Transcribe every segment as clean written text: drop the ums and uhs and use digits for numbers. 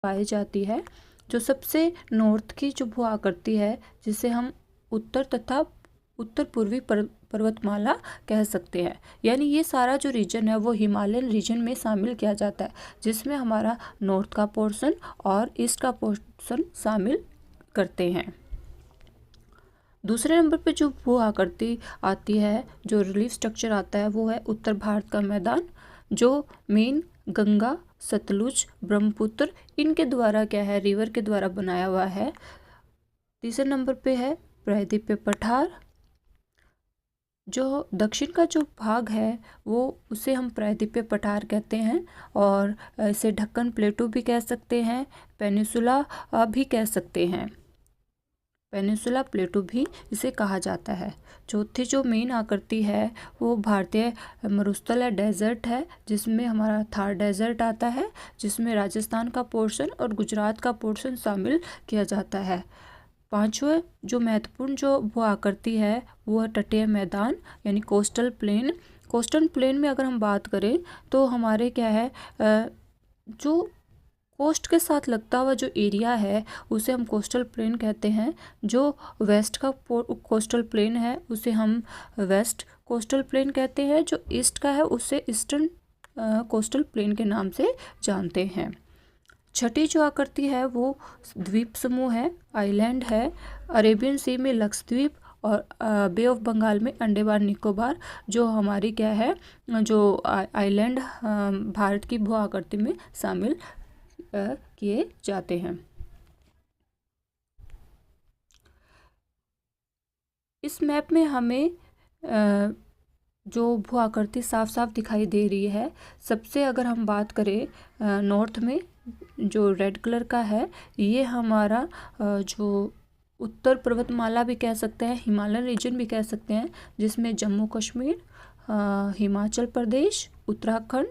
पाई जाती है, जो सबसे नॉर्थ की जो भू आकृति है, जिसे हम उत्तर तथा उत्तर पूर्वी पर्वतमाला कह सकते हैं। यानी ये सारा जो रीजन है वो हिमालयन रीजन में शामिल किया जाता है, जिसमें हमारा नॉर्थ का पोर्शन और ईस्ट का पोर्शन शामिल करते हैं। दूसरे नंबर पे जो भू आकृति आती है, जो रिलीफ स्ट्रक्चर आता है, वो है उत्तर भारत का मैदान, जो मेन गंगा, सतलुज, ब्रह्मपुत्र इनके द्वारा क्या है, रिवर के द्वारा बनाया हुआ है। तीसरे नंबर पे है प्रायद्वीपीय पठार, जो दक्षिण का जो भाग है वो उसे हम प्रायद्वीपीय पठार कहते हैं, और इसे ढक्कन प्लेटू भी कह सकते हैं, पेनिसुला भी कह सकते हैं, पेनिसुला प्लेटू भी इसे कहा जाता है। चौथी जो मेन आकृति है वो भारतीय मरुस्थल है, डेजर्ट है, जिसमें हमारा थार डेजर्ट आता है, जिसमें राजस्थान का पोर्शन और गुजरात का पोर्शन शामिल किया जाता है। पांचवें जो महत्वपूर्ण जो भू आकृति है वो है तटीय मैदान यानी कोस्टल प्लेन। कोस्टल प्लेन में अगर हम बात करें तो हमारे क्या है, जो कोस्ट के साथ लगता हुआ जो एरिया है उसे हम कोस्टल प्लेन कहते हैं। जो वेस्ट का कोस्टल प्लेन है उसे हम वेस्ट कोस्टल प्लेन कहते हैं। जो ईस्ट का है उसे ईस्टर्न कोस्टल प्लेन के नाम से जानते हैं। छठी जो आकृति है वो द्वीप समूह है, आइलैंड है। अरेबियन सी में लक्षद्वीप और बे ऑफ बंगाल में अंडमान निकोबार जो हमारी क्या है, जो आइलैंड भारत की भू आकृति में शामिल किए जाते हैं। इस मैप में हमें जो भू आकृति साफ साफ दिखाई दे रही है। सबसे अगर हम बात करें नॉर्थ में जो रेड कलर का है, ये हमारा जो उत्तर पर्वतमाला भी कह सकते हैं, हिमालयन रीजन भी कह सकते हैं, जिसमें जम्मू कश्मीर, हिमाचल प्रदेश, उत्तराखंड,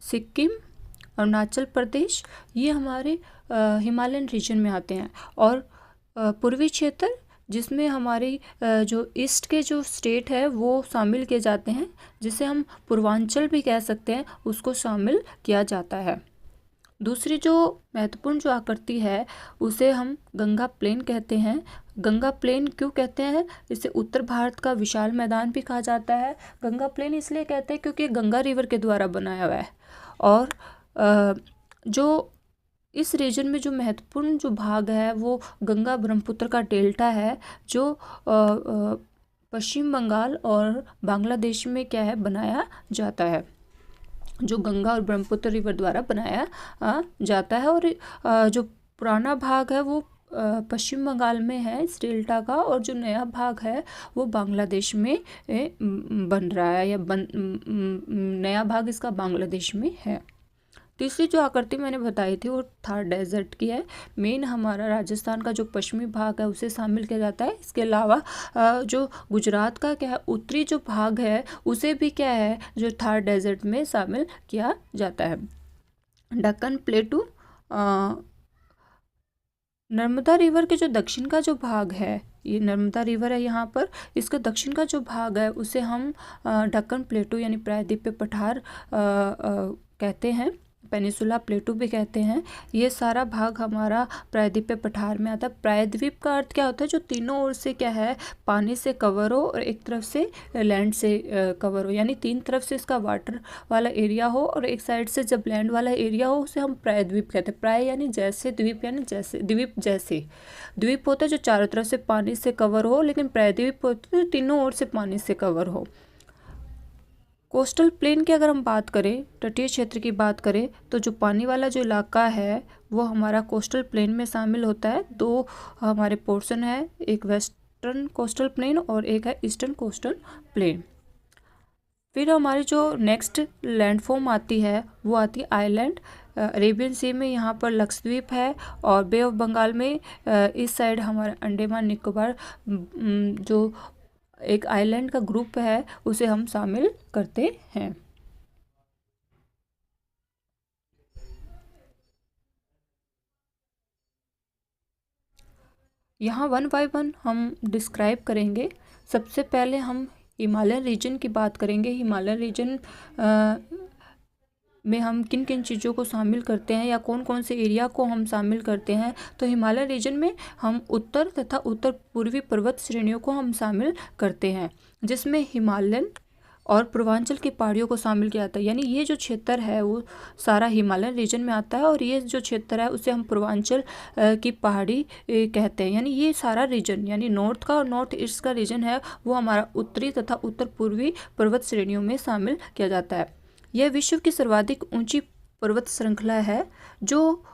सिक्किम, अरुणाचल प्रदेश ये हमारे हिमालयन रीजन में आते हैं। और पूर्वी क्षेत्र जिसमें हमारी जो ईस्ट के जो स्टेट है वो शामिल किए जाते हैं, जिसे हम पूर्वांचल भी कह सकते हैं, उसको शामिल किया जाता है। दूसरी जो महत्वपूर्ण जो आकृति है उसे हम गंगा प्लेन कहते हैं। गंगा प्लेन क्यों कहते हैं? इसे उत्तर भारत का विशाल मैदान भी कहा जाता है। गंगा प्लेन इसलिए कहते हैं क्योंकि गंगा रिवर के द्वारा बनाया हुआ है। और जो इस रीजन में जो महत्वपूर्ण जो भाग है वो गंगा ब्रह्मपुत्र का डेल्टा है, जो पश्चिम बंगाल और बांग्लादेश में क्या है बनाया जाता है, जो गंगा और ब्रह्मपुत्र रिवर द्वारा बनाया जाता है। और जो पुराना भाग है वो पश्चिम बंगाल में है इस डेल्टा का, और जो नया भाग है वो बांग्लादेश में बन रहा है, या नया भाग इसका बांग्लादेश में है। तीसरी जो आकृति मैंने बताई थी वो थार डेजर्ट की है। मेन हमारा राजस्थान का जो पश्चिमी भाग है उसे शामिल किया जाता है। इसके अलावा जो गुजरात का क्या है उत्तरी जो भाग है उसे भी क्या है जो थार डेजर्ट में शामिल किया जाता है। ढक्कन प्लेटू नर्मदा रिवर के जो दक्षिण का जो भाग है, ये नर्मदा रिवर है यहाँ पर, इसका दक्षिण का जो भाग है उसे हम ढक्कन प्लेटू यानी प्रायद्वीपीय पठार कहते हैं, पेनिसुला प्लेटू भी कहते हैं। ये सारा भाग हमारा प्रायद्वीपीय पठार में आता है। प्रायद्वीप का अर्थ क्या होता है? जो तीनों ओर से क्या है पानी से कवर हो और एक तरफ से लैंड से कवर हो, यानी तीन तरफ से इसका वाटर वाला एरिया हो और एक साइड से जब लैंड वाला एरिया हो उसे हम प्रायद्वीप कहते हैं। प्राय यानी जैसे, द्वीप यानी जैसे, द्वीप जैसे। द्वीप होता है जो चारों तरफ से पानी से कवर हो, लेकिन प्रायद्वीप होता है जो तीनों ओर से पानी से कवर हो। कोस्टल प्लेन की अगर हम बात करें, तटीय क्षेत्र की बात करें, तो जो पानी वाला जो इलाका है वो हमारा कोस्टल प्लेन में शामिल होता है। दो हमारे पोर्शन है, एक वेस्टर्न कोस्टल प्लेन और एक है ईस्टर्न कोस्टल प्लेन। फिर हमारी जो नेक्स्ट लैंडफॉर्म आती है वो आती है आइलैंड। अरेबियन सी में यहाँ पर लक्षद्वीप है, और बे ऑफ बंगाल में इस साइड हमारा अंडमान निकोबार जो एक आइलैंड का ग्रुप है उसे हम शामिल करते हैं। यहाँ वन बाय वन हम डिस्क्राइब करेंगे। सबसे पहले हम हिमालयन रीजन की बात करेंगे। हिमालयन रीजन में हम किन किन चीज़ों को शामिल करते हैं या कौन कौन से एरिया को हम शामिल करते हैं, तो हिमालय रीजन में हम उत्तर तथा उत्तर पूर्वी पर्वत श्रेणियों को हम शामिल करते हैं, जिसमें हिमालयन और पूर्वांचल की पहाड़ियों को शामिल किया जाता है। यानी ये जो क्षेत्र है वो सारा हिमालयन रीजन में आता है, और ये जो क्षेत्र है उसे हम पूर्वांचल की पहाड़ी कहते हैं। यानी ये सारा रीजन, यानी नॉर्थ का और नॉर्थ ईस्ट का रीजन है, वो हमारा उत्तरी तथा उत्तर पूर्वी पर्वत श्रेणियों में शामिल किया जाता है। यह विश्व की सर्वाधिक ऊंची पर्वत श्रृंखला है, जो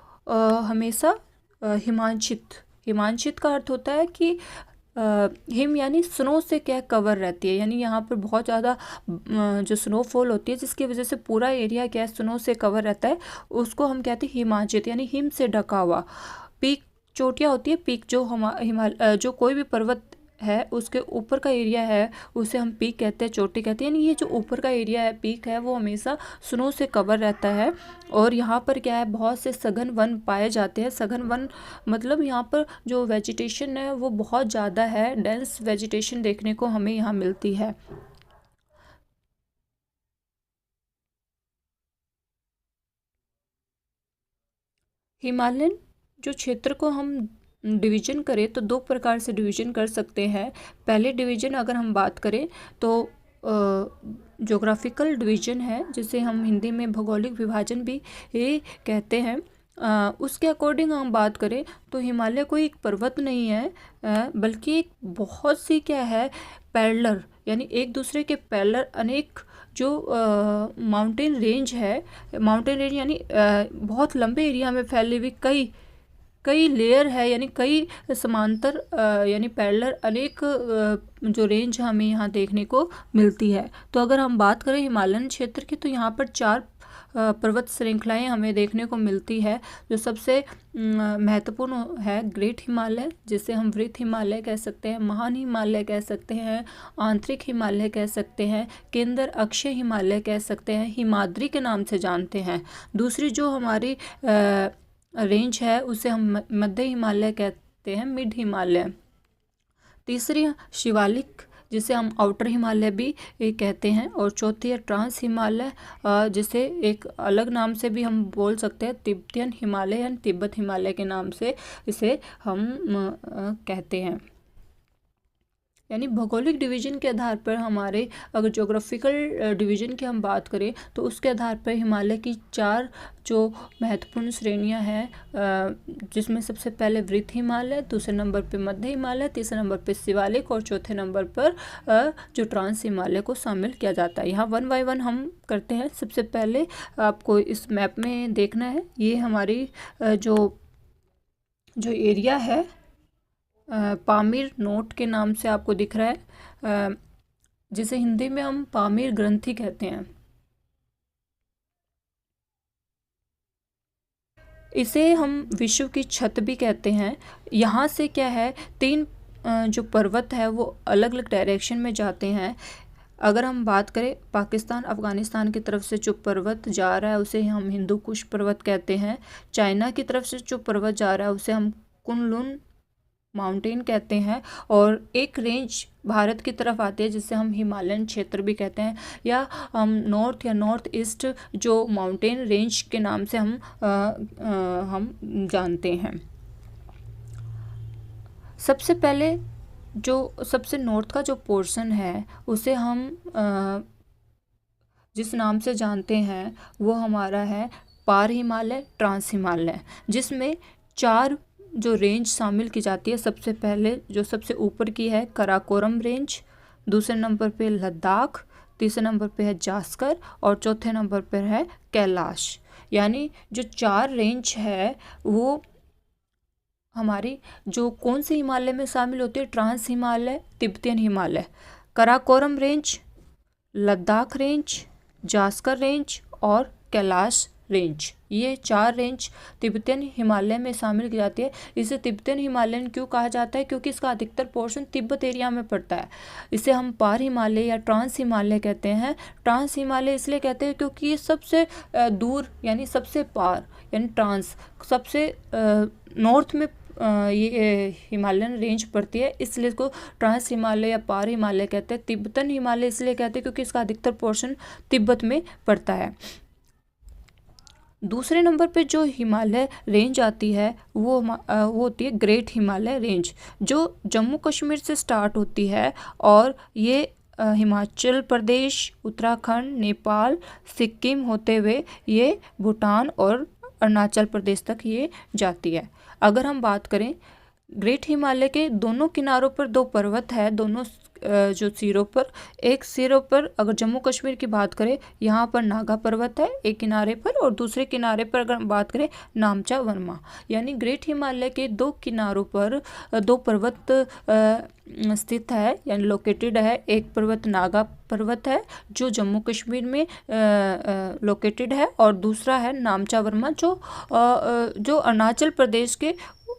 हमेशा हिमांशित का अर्थ होता है कि हिम यानी स्नो से क्या कवर रहती है। यानी यहाँ पर बहुत ज़्यादा जो स्नोफॉल होती है, जिसकी वजह से पूरा एरिया क्या स्नो से कवर रहता है, उसको हम कहते हैं हिमांशित, यानी हिम से ढका हुआ। पीक चोटियाँ होती है, पीक जो जो कोई भी पर्वत है उसके ऊपर का एरिया है उसे हम पीक कहते हैं, चोटी कहते हैं। यानी ये जो ऊपर का एरिया है, पीक है, वो हमेशा स्नो से कवर रहता है। और यहाँ पर क्या है, बहुत से सघन वन पाए जाते हैं। सघन वन मतलब यहाँ पर जो वेजिटेशन है वो बहुत ज़्यादा है, डेंस वेजिटेशन देखने को हमें यहाँ मिलती है। हिमालयन जो क्षेत्र को हम डिवीजन करें तो दो प्रकार से डिवीजन कर सकते हैं। पहले डिवीजन अगर हम बात करें तो ज्योग्राफिकल डिवीजन है, जिसे हम हिंदी में भौगोलिक विभाजन भी कहते हैं। उसके अकॉर्डिंग हम बात करें तो हिमालय कोई एक पर्वत नहीं है, बल्कि एक बहुत सी क्या है, पैरेलल, यानी एक दूसरे के पैरेलल अनेक जो माउंटेन रेंज है। माउंटेन रेंज यानी बहुत लंबे एरिया में फैली हुई कई लेयर है, यानी कई समांतर यानी पैरेलल अनेक जो रेंज हमें यहाँ देखने को मिलती है। तो अगर हम बात करें हिमालयन क्षेत्र की, तो यहाँ पर 4 पर्वत श्रृंखलाएं हमें देखने को मिलती है। जो सबसे महत्वपूर्ण है ग्रेट हिमालय, जिसे हम वृहत हिमालय कह सकते हैं, महान हिमालय कह सकते हैं, आंतरिक हिमालय कह सकते हैं, केंद्र अक्षीय हिमालय कह सकते हैं, हिमाद्री के नाम से जानते हैं। दूसरी जो हमारी रेंज है उसे हम मध्य हिमालय कहते हैं, मिड हिमालय। तीसरी शिवालिक, जिसे हम आउटर हिमालय भी कहते हैं। और चौथी है ट्रांस हिमालय, जिसे एक अलग नाम से भी हम बोल सकते हैं, तिब्बतियन हिमालय या तिब्बत हिमालय के नाम से इसे हम कहते हैं। यानी भौगोलिक डिवीजन के आधार पर हमारे, अगर ज्योग्राफिकल डिवीजन की हम बात करें तो उसके आधार पर हिमालय की 4 जो महत्वपूर्ण श्रेणियां हैं, जिसमें सबसे पहले वृहत हिमालय, दूसरे नंबर पे मध्य हिमालय, तीसरे नंबर पे शिवालिक और चौथे नंबर पर जो ट्रांस हिमालय को शामिल किया जाता है। यहाँ 1 बाय 1 हम करते हैं। सबसे पहले आपको इस मैप में देखना है, ये हमारी जो एरिया है पामीर नोट के नाम से आपको दिख रहा है, जिसे हिंदी में हम पामीर ग्रंथि कहते हैं। इसे हम विश्व की छत भी कहते हैं। यहाँ से क्या है, 3 जो पर्वत है वो अलग अलग डायरेक्शन में जाते हैं। अगर हम बात करें पाकिस्तान अफ़गानिस्तान की तरफ से जो पर्वत जा रहा है उसे हम हिंदू कुश पर्वत कहते हैं। चाइना की तरफ से जो पर्वत जा रहा है उसे हम कुनलुन माउंटेन कहते हैं। और एक रेंज भारत की तरफ आती है जिसे हम हिमालयन क्षेत्र भी कहते हैं, या हम नॉर्थ या नॉर्थ ईस्ट जो माउंटेन रेंज के नाम से हम जानते हैं। सबसे पहले जो सबसे नॉर्थ का जो पोर्शन है उसे हम जिस नाम से जानते हैं वो हमारा है पार हिमालय, ट्रांस हिमालय, जिसमें 4 जो रेंज शामिल की जाती है। सबसे पहले जो सबसे ऊपर की है कराकोरम रेंज, दूसरे नंबर पे लद्दाख, तीसरे नंबर पे है जास्कर और चौथे नंबर पर है कैलाश। यानी जो 4 रेंज है वो हमारी जो कौन से हिमालय में शामिल होती है, trans Himalaya, Tibetan Himalaya, Karakoram range, Ladakh range, Zanskar range और कैलाश रेंज। ये 4 रेंज तिब्बतियन हिमालय में शामिल की जाती है। इसे तिब्बतियन हिमालयन क्यों कहा जाता है, क्योंकि इसका अधिकतर पोर्शन तिब्बत एरिया में पड़ता है। इसे हम पार हिमालय या ट्रांस हिमालय कहते हैं। ट्रांस हिमालय इसलिए कहते हैं क्योंकि ये सबसे दूर यानी सबसे पार, यानी ट्रांस सबसे नॉर्थ में ये हिमालयन रेंज पड़ती है, इसलिए इसको ट्रांस हिमालय या पार हिमालय कहते हैं। तिब्बतन हिमालय इसलिए कहते हैं क्योंकि इसका अधिकतर पोर्शन तिब्बत में पड़ता है। दूसरे नंबर पे जो हिमालय रेंज आती है वो होती है ग्रेट हिमालय रेंज, जो जम्मू कश्मीर से स्टार्ट होती है और ये हिमाचल प्रदेश, उत्तराखंड, नेपाल, सिक्किम होते हुए ये भूटान और अरुणाचल प्रदेश तक ये जाती है। अगर हम बात करें ग्रेट हिमालय के दोनों किनारों पर दो पर्वत है, दोनों जो सिरों पर, एक सिरों पर अगर जम्मू कश्मीर की बात करें यहाँ पर नागा पर्वत है एक किनारे पर, और दूसरे किनारे पर अगर हम बात करें नामचा वर्मा। यानी ग्रेट हिमालय के दो किनारों पर दो पर्वत स्थित है यानी लोकेटेड है। एक पर्वत नागा पर्वत है जो जम्मू कश्मीर में लोकेटेड है, और दूसरा है नामचा वर्मा जो अरुणाचल प्रदेश के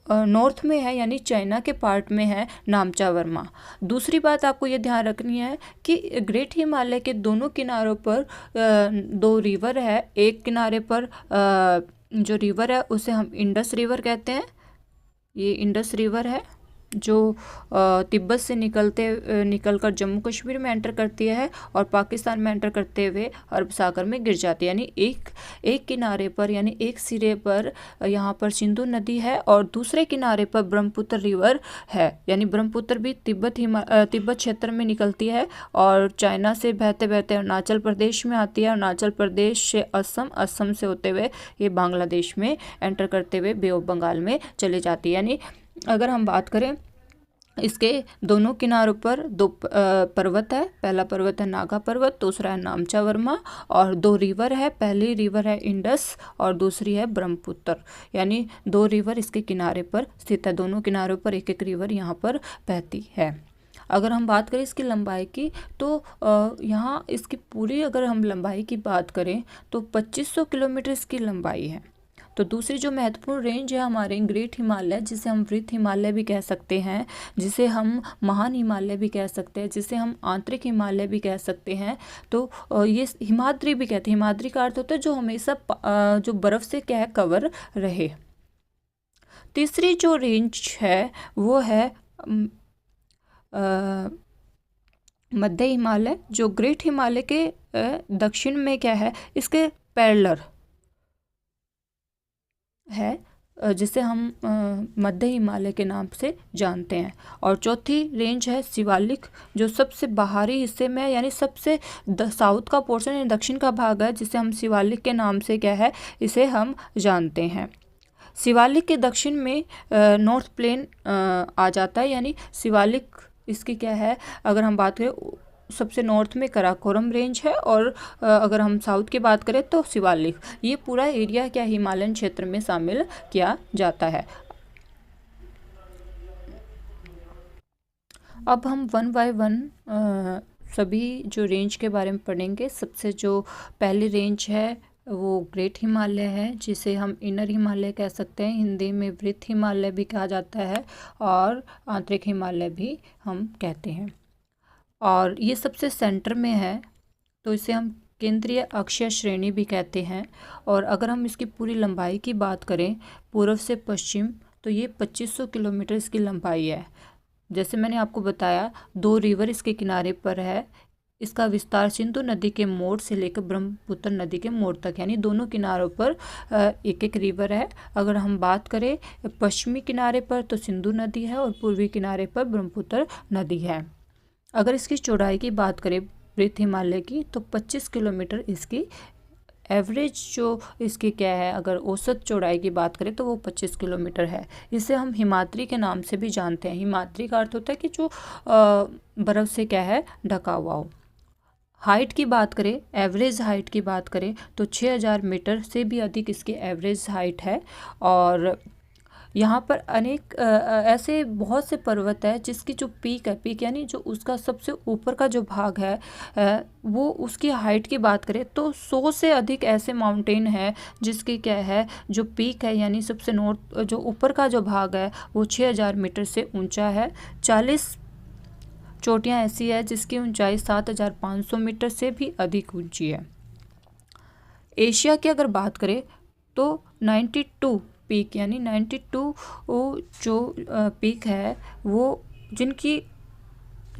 नॉर्थ में है यानी चाइना के पार्ट में है नामचा वर्मा। दूसरी बात आपको ये ध्यान रखनी है कि ग्रेट हिमालय के दोनों किनारों पर दो रिवर है। एक किनारे पर जो रिवर है उसे हम इंडस रिवर कहते हैं, ये इंडस रिवर है जो तिब्बत से निकलकर जम्मू कश्मीर में एंटर करती है और पाकिस्तान में एंटर करते हुए अरब सागर में गिर जाती है। यानी एक किनारे पर यानी एक सिरे पर यहाँ पर सिंधु नदी है और दूसरे किनारे पर ब्रह्मपुत्र रिवर है। यानी ब्रह्मपुत्र भी तिब्बत क्षेत्र में निकलती है और चाइना से बहते बहते अरुणाचल प्रदेश में आती है। अरुणाचल प्रदेश से असम से होते हुए ये बांग्लादेश में एंटर करते हुए बे ऑफ बंगाल में चले जाती है। यानी अगर हम बात करें इसके दोनों किनारों पर दो पर्वत है, पहला पर्वत है नागा पर्वत, दूसरा है नामचा वर्मा, और दो रिवर है, पहली रिवर है इंडस और दूसरी है ब्रह्मपुत्र। यानी दो रिवर इसके किनारे पर स्थित है, दोनों किनारों पर एक एक रिवर यहाँ पर बहती है। अगर हम बात करें इसकी लंबाई की तो यहाँ इसकी पूरी अगर हम लंबाई की बात करें तो 2500 किलोमीटर इसकी लंबाई है। तो दूसरी जो महत्वपूर्ण रेंज है हमारे ग्रेट हिमालय, जिसे हम वृत्त हिमालय भी कह सकते हैं, जिसे हम महान हिमालय भी कह सकते हैं, जिसे हम आंतरिक हिमालय भी कह सकते हैं, तो ये हिमाद्री भी कहते हैं। हिमाद्री का अर्थ होता है जो हमेशा जो बर्फ़ से क्या है कवर रहे। तीसरी जो रेंज है वो है मध्य हिमालय, जो ग्रेट हिमालय के दक्षिण में क्या है इसके पैरेलल है, जिसे हम मध्य हिमालय के नाम से जानते हैं। और चौथी रेंज है शिवालिक, जो सबसे बाहरी हिस्से में है, यानी सबसे साउथ का पोर्शन यानी दक्षिण का भाग है, जिसे हम शिवालिक के नाम से क्या है इसे हम जानते हैं। शिवालिक के दक्षिण में नॉर्थ प्लेन आ जाता है, यानी शिवालिक इसकी क्या है अगर हम बात करें सबसे नॉर्थ में कराकोरम रेंज है, और अगर हम साउथ की बात करें तो शिवालिक। ये पूरा एरिया क्या हिमालयन क्षेत्र में शामिल किया जाता है। अब हम वन बाय वन सभी जो रेंज के बारे में पढ़ेंगे। सबसे जो पहली रेंज है वो ग्रेट हिमालय है, जिसे हम इनर हिमालय कह सकते हैं, हिंदी में वृत्त हिमालय भी कहा जाता है और आंतरिक हिमालय भी हम कहते हैं। और ये सबसे सेंटर में है तो इसे हम केंद्रीय अक्षीय श्रेणी भी कहते हैं। और अगर हम इसकी पूरी लंबाई की बात करें पूर्व से पश्चिम तो ये 2500 किलोमीटर इसकी लंबाई है। जैसे मैंने आपको बताया दो रिवर इसके किनारे पर है। इसका विस्तार सिंधु नदी के मोड़ से लेकर ब्रह्मपुत्र नदी के मोड़ तक, यानी दोनों किनारों पर एक एक रिवर है। अगर हम बात करें पश्चिमी किनारे पर तो सिंधु नदी है और पूर्वी किनारे पर ब्रह्मपुत्र नदी है। अगर इसकी चौड़ाई की बात करें वृत्त हिमालय की तो 25 किलोमीटर इसकी एवरेज जो इसकी क्या है, अगर औसत चौड़ाई की बात करें तो वो 25 किलोमीटर है। इसे हम हिमाद्री के नाम से भी जानते हैं। हिमाद्री का अर्थ होता है कि जो बर्फ़ से क्या है ढका हुआ हो। हाइट की बात करें, एवरेज हाइट की बात करें तो 6000 मीटर से भी अधिक इसकी एवरेज हाइट है। और यहाँ पर अनेक ऐसे बहुत से पर्वत है जिसकी जो पीक है, पीक यानी जो उसका सबसे ऊपर का जो भाग है वो उसकी हाइट की बात करें तो 100 से अधिक ऐसे माउंटेन है जिसकी क्या है जो पीक है यानी सबसे नॉर्थ जो ऊपर का जो भाग है वो 6000 मीटर से ऊंचा है। 40 चोटियाँ ऐसी है जिसकी ऊंचाई 7500 मीटर से भी अधिक ऊंची है। एशिया की अगर बात करें तो 92 पीक यानी 92 जो पीक है वो जिनकी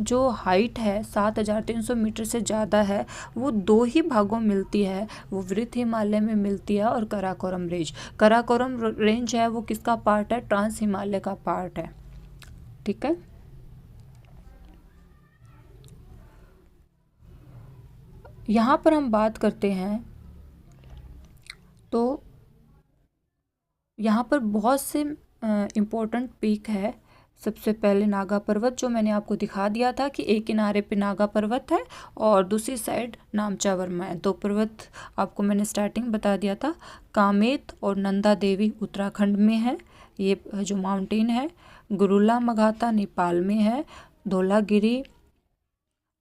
जो हाइट है 7,300 मीटर से ज़्यादा है वो दो ही भागों में मिलती है, वो वृत्त हिमालय में मिलती है और काराकोरम रेंज। काराकोरम रेंज है वो किसका पार्ट है? ट्रांस हिमालय का पार्ट है। ठीक है। यहाँ पर हम बात करते हैं तो यहाँ पर बहुत से इम्पोर्टेंट पीक है। सबसे पहले नागा पर्वत, जो मैंने आपको दिखा दिया था कि एक किनारे पे नागा पर्वत है और दूसरी साइड नामचा वर्मा है। दो पर्वत आपको मैंने स्टार्टिंग बता दिया था। कामेत और नंदा देवी उत्तराखंड में है, ये जो माउंटेन है। गुरुला मघाता नेपाल में है। धौलागिरी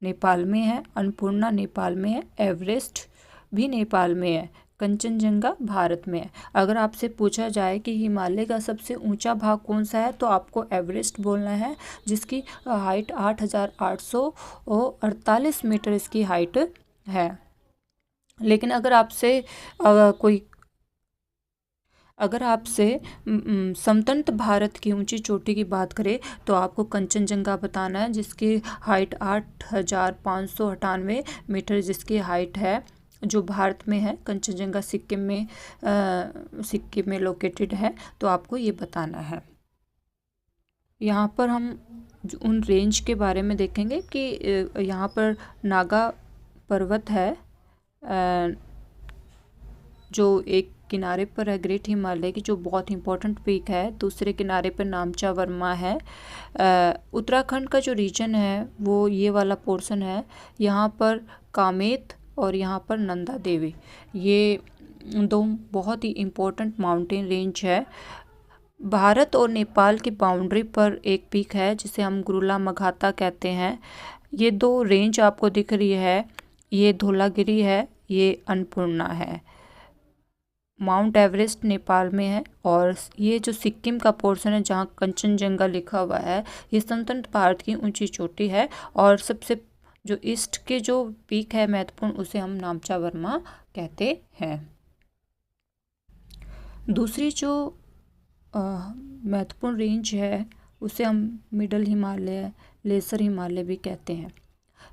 नेपाल में है। अन्नपूर्णा नेपाल में है। एवरेस्ट भी नेपाल में है। कंचनजंगा भारत में है। अगर आपसे पूछा जाए कि हिमालय का सबसे ऊंचा भाग कौन सा है तो आपको एवरेस्ट बोलना है, जिसकी हाइट 8,848 मीटर इसकी हाइट है। लेकिन अगर आपसे समतट भारत की ऊंची चोटी की बात करें तो आपको कंचनजंगा बताना है, जिसकी हाइट 8,598 मीटर जिसकी हाइट है, जो भारत में है। कंचनजंगा सिक्किम में लोकेटेड है, तो आपको ये बताना है। यहाँ पर हम उन रेंज के बारे में देखेंगे कि यहाँ पर नागा पर्वत है जो एक किनारे पर है ग्रेट हिमालय की, जो बहुत इंपॉर्टेंट पीक है। दूसरे किनारे पर नामचा वर्मा है। उत्तराखंड का जो रीजन है वो ये वाला पोर्शन है। यहाँ पर कामेत और यहाँ पर नंदा देवी, ये दो बहुत ही इम्पोर्टेंट माउंटेन रेंज है। भारत और नेपाल की बाउंड्री पर एक पीक है जिसे हम गुरुला मघाता कहते हैं। ये दो रेंज आपको दिख रही है, ये धौलागिरी है, ये अन्नपूर्णा है। माउंट एवरेस्ट नेपाल में है और ये जो सिक्किम का पोर्शन है जहाँ कंचनजंगा लिखा हुआ है, ये समतट भारत की ऊंची चोटी है। और सबसे जो ईस्ट के जो पीक है महत्वपूर्ण, उसे हम नामचा वर्मा कहते हैं। दूसरी जो महत्वपूर्ण रेंज है उसे हम मिडल हिमालय, लेसर हिमालय भी कहते हैं।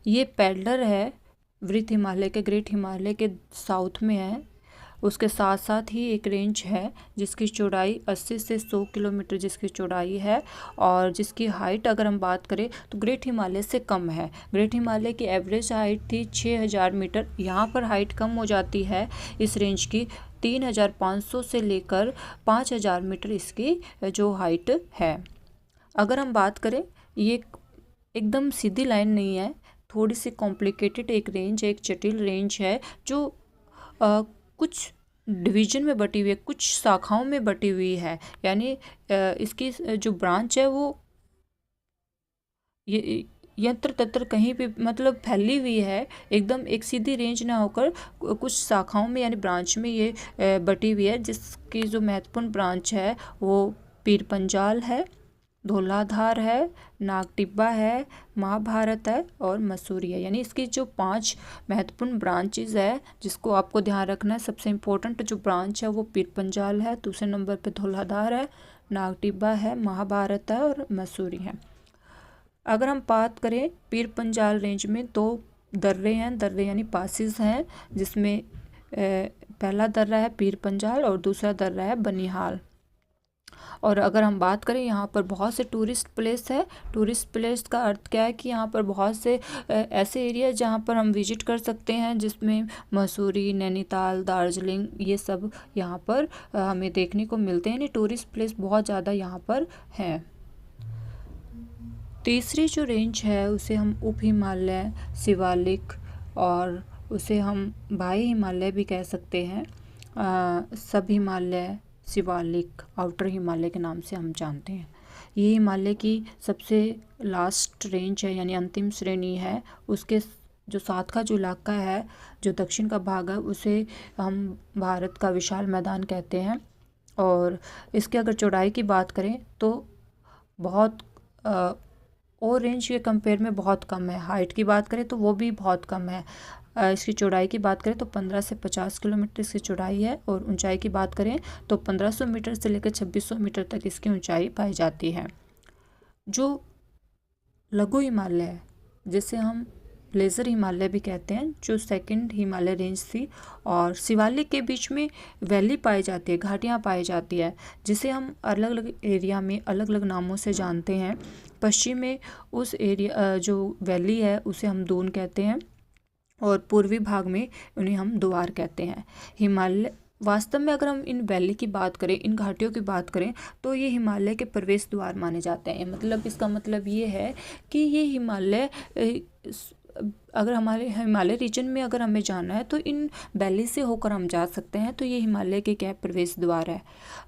ये पैडलर है वृत्त हिमालय के, ग्रेट हिमालय के साउथ में है। उसके साथ साथ ही एक रेंज है जिसकी चौड़ाई 80 से 100 किलोमीटर जिसकी चौड़ाई है और जिसकी हाइट अगर हम बात करें तो ग्रेट हिमालय से कम है। ग्रेट हिमालय की एवरेज हाइट थी 6,000 मीटर, यहाँ पर हाइट कम हो जाती है इस रेंज की। 3,500 से लेकर 5,000 मीटर इसकी जो हाइट है। अगर हम बात करें, ये एकदम सीधी लाइन नहीं है, थोड़ी सी कॉम्प्लिकेटेड एक रेंज है, एक जटिल रेंज है जो कुछ डिवीजन में बटी हुई है, कुछ शाखाओं में बटी हुई है। यानी इसकी जो ब्रांच है वो ये यत्र तत्र कहीं भी मतलब फैली हुई है, एकदम एक सीधी रेंज ना होकर कुछ शाखाओं में यानी ब्रांच में ये बटी हुई है। जिसकी जो महत्वपूर्ण ब्रांच है वो पीर पंजाल है, धौलाधार है, नागटिब्बा है, महाभारत है और मसूरी है। यानी इसकी जो 5 महत्वपूर्ण ब्रांचेज है जिसको आपको ध्यान रखना है। सबसे इम्पोर्टेंट जो ब्रांच है वो पीर पंजाल है, दूसरे नंबर पे धौलाधार है, नागटिब्बा है, महाभारत है और मसूरी है। अगर हम बात करें पीर पंजाल रेंज में, 2 दर्रे हैं, दर्रे यानी पासिस हैं, जिसमें पहला दर्रा है पीर पंजाल और दूसरा दर्रा है बनिहाल। और अगर हम बात करें यहाँ पर बहुत से टूरिस्ट प्लेस है। टूरिस्ट प्लेस का अर्थ क्या है कि यहाँ पर बहुत से ऐसे एरिया जहाँ पर हम विजिट कर सकते हैं, जिसमें मसूरी, नैनीताल, दार्जिलिंग, ये सब यहाँ पर हमें देखने को मिलते हैं। यानी टूरिस्ट प्लेस बहुत ज़्यादा यहाँ पर हैं। तीसरी जो रेंज है उसे हम उप हिमालय, शिवालिक और उसे हम बाह्य हिमालय भी कह सकते हैं। सब हिमालय, शिवालिक, आउटर हिमालय के नाम से हम जानते हैं। ये हिमालय की सबसे लास्ट रेंज है यानी अंतिम श्रेणी है। उसके जो साथ का जो इलाका है, जो दक्षिण का भाग है, उसे हम भारत का विशाल मैदान कहते हैं। और इसके अगर चौड़ाई की बात करें तो बहुत और रेंज के कंपेयर में बहुत कम है। हाइट की बात करें तो वो भी बहुत कम है। इसकी चौड़ाई की बात करें तो 15 से 50 किलोमीटर इसकी चौड़ाई है और ऊंचाई की बात करें तो 1500 मीटर से लेकर 2600 मीटर तक इसकी ऊंचाई पाई जाती है। जो लघु हिमालय है जिसे हम लेज़र हिमालय भी कहते हैं, जो सेकंड हिमालय रेंज थी। और शिवालिक के बीच में वैली पाई जाती है, घाटियाँ पाई जाती है, जिसे हम अलग अलग एरिया में अलग अलग नामों से जानते हैं। पश्चिम में उस एरिया जो वैली है उसे हम दून कहते हैं, और पूर्वी भाग में उन्हें हम द्वार कहते हैं। हिमालय वास्तव में अगर हम इन वैली की बात करें, इन घाटियों की बात करें, तो ये हिमालय के प्रवेश द्वार माने जाते हैं। मतलब इसका मतलब ये है कि ये हिमालय अगर हमारे हिमालय रीजन में अगर हमें जाना है तो इन वैली से होकर हम जा सकते हैं। तो ये हिमालय के क्या प्रवेश द्वार है।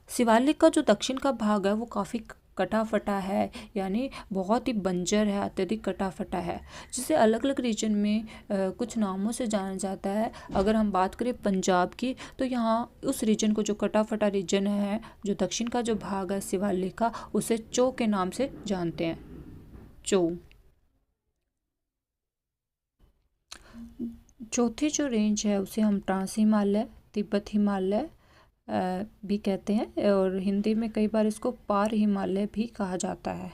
शिवालिक का जो दक्षिण का भाग है वो काफ़ी कटा फटा है, यानी बहुत ही बंजर है, अत्यधिक कटा फटा है, जिसे अलग अलग रीजन में कुछ नामों से जाना जाता है। अगर हम बात करें पंजाब की, तो यहाँ उस रीजन को, जो कटा फटा रीजन है, जो दक्षिण का जो भाग है शिवालिक का, उसे चो के नाम से जानते हैं, चो। चौथी जो रेंज है उसे हम ट्रांस हिमालय, तिब्बत हिमालय भी कहते हैं, और हिंदी में कई बार इसको पार हिमालय भी कहा जाता है।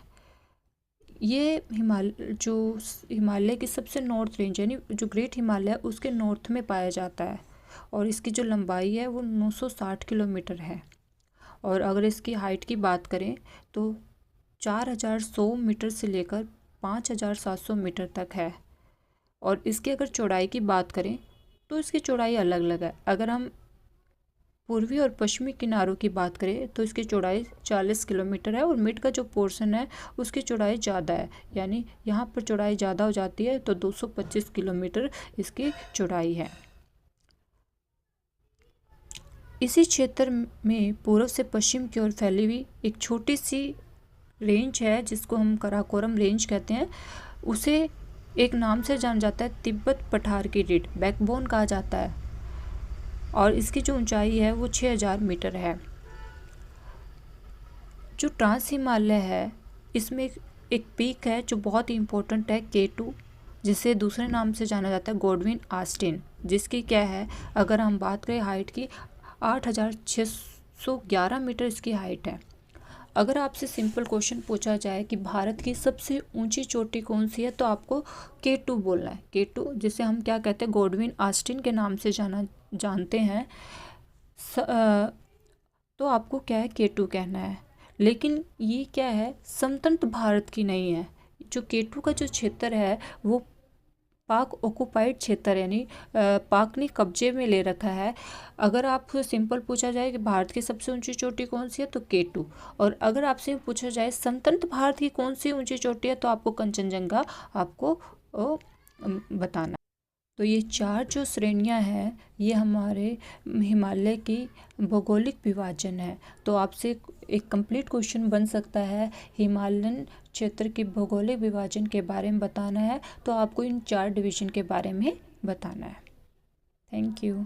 ये हिमालय की सबसे नॉर्थ रेंज यानी जो ग्रेट हिमालय उसके नॉर्थ में पाया जाता है, और इसकी जो लंबाई है वो 960 किलोमीटर है। और अगर इसकी हाइट की बात करें तो 4100 मीटर से लेकर 5700 मीटर तक है। और इसकी अगर चौड़ाई की बात करें तो इसकी चौड़ाई अलग अलग है। अगर हम पूर्वी और पश्चिमी किनारों की बात करें तो इसकी चौड़ाई 40 किलोमीटर है, और मिड का जो पोर्शन है उसकी चौड़ाई ज़्यादा है, यानी यहाँ पर चौड़ाई ज़्यादा हो जाती है, तो 225 किलोमीटर इसकी चौड़ाई है। इसी क्षेत्र में पूर्व से पश्चिम की ओर फैली हुई एक छोटी सी रेंज है जिसको हम कराकोरम रेंज कहते हैं। उसे एक नाम से जाना जाता है तिब्बत पठार की रीढ़, बैकबोन कहा जाता है, और इसकी जो ऊंचाई है वो 6000 मीटर है। जो ट्रांस हिमालय है इसमें एक पीक है जो बहुत ही इम्पोर्टेंट है, K2, जिसे दूसरे नाम से जाना जाता है गॉडविन ऑस्टिन, जिसकी क्या है, अगर हम बात करें हाइट की, 8611 मीटर इसकी हाइट है। अगर आपसे सिंपल क्वेश्चन पूछा जाए कि भारत की सबसे ऊंची चोटी कौन सी है, तो आपको K2 बोलना है। K2 जिसे हम क्या कहते हैं, गॉडविन ऑस्टिन के नाम से जानते हैं, तो आपको क्या है, K2 कहना है। लेकिन ये क्या है, समतंत्र भारत की नहीं है। जो K2 का जो क्षेत्र है वो पाक ऑक्युपाइड क्षेत्र, यानी पाक ने कब्जे में ले रखा है। अगर आपको सिंपल पूछा जाए कि भारत की सबसे ऊंची चोटी कौन सी है, तो K2। और अगर आपसे पूछा जाए स्वतंत्र भारत की कौन सी ऊंची चोटी है, तो आपको कंचनजंगा आपको बताना। तो ये 4 जो श्रेणियां हैं ये हमारे हिमालय की भौगोलिक विभाजन है। तो आपसे एक कंप्लीट क्वेश्चन बन सकता है, हिमालयन क्षेत्र के भौगोलिक विभाजन के बारे में बताना है, तो आपको इन 4 डिवीजन के बारे में बताना है। Thank you.